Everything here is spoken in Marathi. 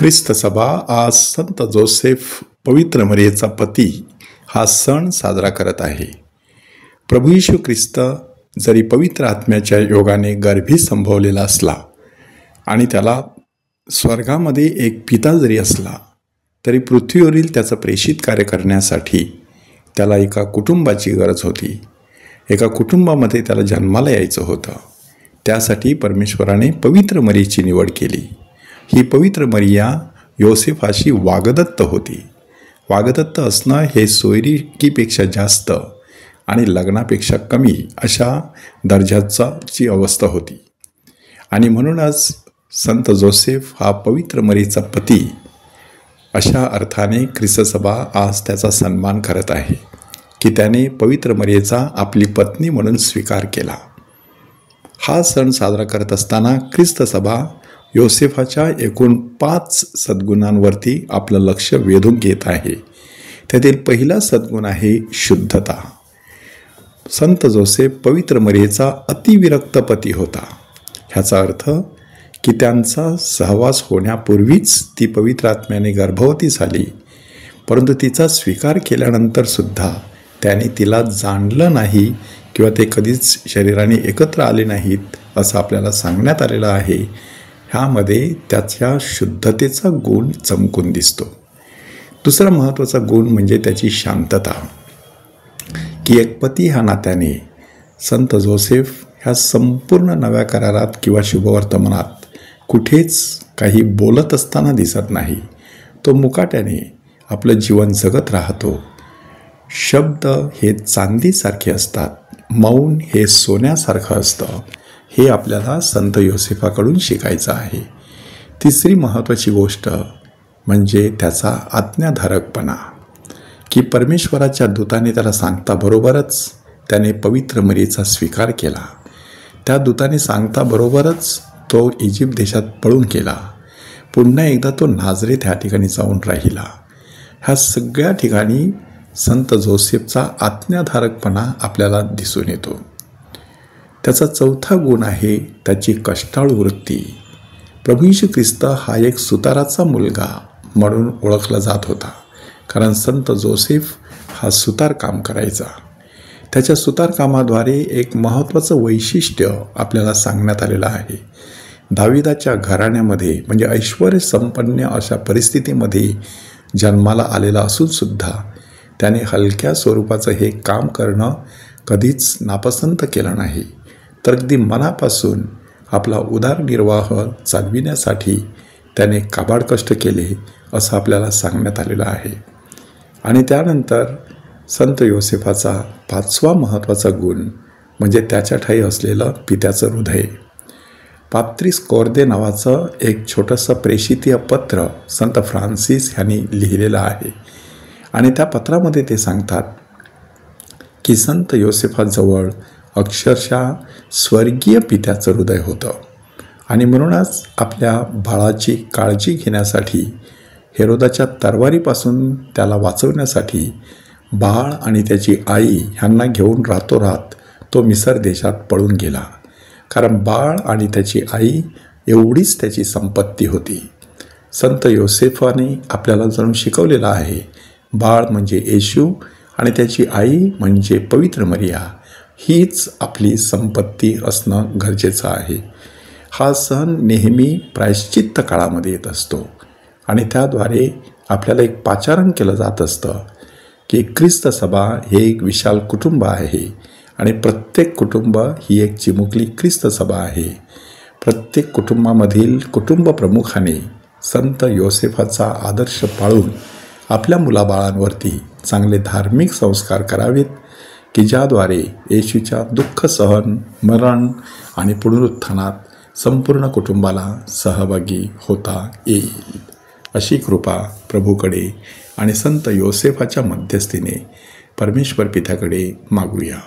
ख्रिस्त सभा आज संत जोसेफ पवित्र मरियेचा पती हा सण साजरा करत आहे. प्रभू येशू ख्रिस्त जरी पवित्र आत्म्याच्या योगाने गर्भी संभवलेला असला आणि त्याला स्वर्गामध्ये एक पिता जरी असला तरी पृथ्वीवरील त्याचं प्रेषित कार्य करण्यासाठी त्याला एका कुटुंबाची गरज होती. एका कुटुंबामध्ये त्याला जन्माला यायचं होतं. त्यासाठी परमेश्वराने पवित्र मरियेची निवड केली. ही पवित्र मरिया योसेफाशी वागदत्त होती. वागदत्त असणं हे सोयरिकीपेक्षा जास्त आणि लग्नापेक्षा कमी अशा दर्जाची अवस्था होती. आणि म्हणूनच संत जोसेफ हा पवित्र मरियेचा पती अशा अर्थाने ख्रिस्त सभा आज त्याचा सन्मान करत आहे की त्याने पवित्र मरियेचा आपली पत्नी म्हणून स्वीकार केला. हा सण साजरा करत असताना ख्रिस्त सभा योसेफाच्या एकूण 5 सद्गुणांवरती आपलं लक्ष वेधून घेत आहे. त्यातील पहिला सद्गुण आहे शुद्धता. संत जोसेफ पवित्र मरियेचा अतिविरक्त पती होता. ह्याचा अर्थ की त्यांचा सहवास होण्यापूर्वीच ती पवित्र आत्म्याने गर्भवती झाली, परंतु तिचा स्वीकार केल्यानंतर सुद्धा त्याने तिला जाणलं नाही किंवा ते कधीच शरीराने एकत्र आले नाहीत असं आपल्याला सांगण्यात आलेलं आहे. ह्यामध्ये त्याच्या शुद्धतेचा गुण चमकून दिसतो. दुसरा महत्त्वाचा गुण म्हणजे त्याची शांतता. की एक पती ह्या नात्याने संत जोसेफ ह्या संपूर्ण नव्या करारात किंवा शुभवर्तमानात कुठेच काही बोलत असताना दिसत नाही. तो मुकाट्याने आपलं जीवन जगत राहतो. शब्द हे चांदीसारखे असतात, मौन हे सोन्यासारखं असतं. हे आपल्याला संत योसेफाकडून शिकायचं आहे. तिसरी महत्त्वाची गोष्ट म्हणजे त्याचा आज्ञाधारकपणा. की परमेश्वराच्या दूताने त्याला सांगताबरोबरच त्याने पवित्र मरियेचा स्वीकार केला. त्या दूताने सांगताबरोबरच तो इजिप्त देशात पळून गेला. पुन्हा एकदा तो नाझरेथ ह्या ठिकाणी जाऊन राहिला. ह्या सगळ्या ठिकाणी संत जोसेफचा आज्ञाधारकपणा आपल्याला दिसून येतो. त्याचा चौथा गुण आहे त्याची कष्टाळू वृत्ती. प्रभू येशू ख्रिस्त हा एक सुताराचा मुलगा म्हणून ओळखला जात होता, कारण संत जोसेफ हा सुतार काम करायचा. त्याच्या सुतारकामाद्वारे एक महत्त्वाचं वैशिष्ट्य आपल्याला सांगण्यात आलेलं आहे. दाविदाच्या घराण्यामध्ये म्हणजे ऐश्वर्य संपन्न अशा परिस्थितीमध्ये जन्माला आलेला असूनसुद्धा त्याने हलक्या स्वरूपाचं हे काम करणं कधीच नापसंत केलं नाही, तर अगदी मनापासून आपला उदरनिर्वाह चालविण्यासाठी त्याने काबाड कष्ट केले असं आपल्याला सांगण्यात आलेलं आहे. आणि त्यानंतर संत योसेफाचा 5वा महत्त्वाचा गुण म्हणजे त्याच्या ठायी असलेलं पित्याचं हृदय. पात्रीस कोर्दे नावाचं एक छोटंसं प्रेषितीय पत्र संत फ्रान्सिस ह्यांनी लिहिलेलं आहे. आणि त्या पत्रामध्ये ते सांगतात की संत योसेफाजवळ अक्षरशः स्वर्गीय पित्याचं हृदय होतं. आणि म्हणूनच आपल्या बाळाची काळजी घेण्यासाठी हेरोदाच्या तरवारीपासून त्याला वाचवण्यासाठी बाळ आणि त्याची आई ह्यांना घेऊन रातोरात तो मिसर देशात पळून गेला. कारण बाळ आणि त्याची आई एवढीच त्याची संपत्ती होती. संत योसेफाने आपल्याला जणू शिकवलेलं आहे, बाळ म्हणजे येशू आणि त्याची आई म्हणजे पवित्र मरिया हीच आपली संपत्ती असणं गरजेचं आहे. हा सण नेहमी प्रायश्चित्त काळामध्ये येत असतो आणि त्याद्वारे आपल्याला एक पाचारण केलं जात असतं की ख्रिस्त सभा हे एक विशाल कुटुंब आहे आणि प्रत्येक कुटुंब ही एक चिमुकली ख्रिस्त सभा आहे. प्रत्येक कुटुंबामधील कुटुंब प्रमुखाने संत योसेफाचा आदर्श पाळून आपल्या मुलाबाळांवरती चांगले धार्मिक संस्कार करावेत की ज्याद्वारे येशूच्या दुःख सहन, मरण आणि पुनरुत्थानात संपूर्ण कुटुंबाला सहभागी होता येईल. अशी कृपा प्रभूकडे आणि संत योसेफाच्या मध्यस्थीने परमेश्वर पित्याकडे मागूया.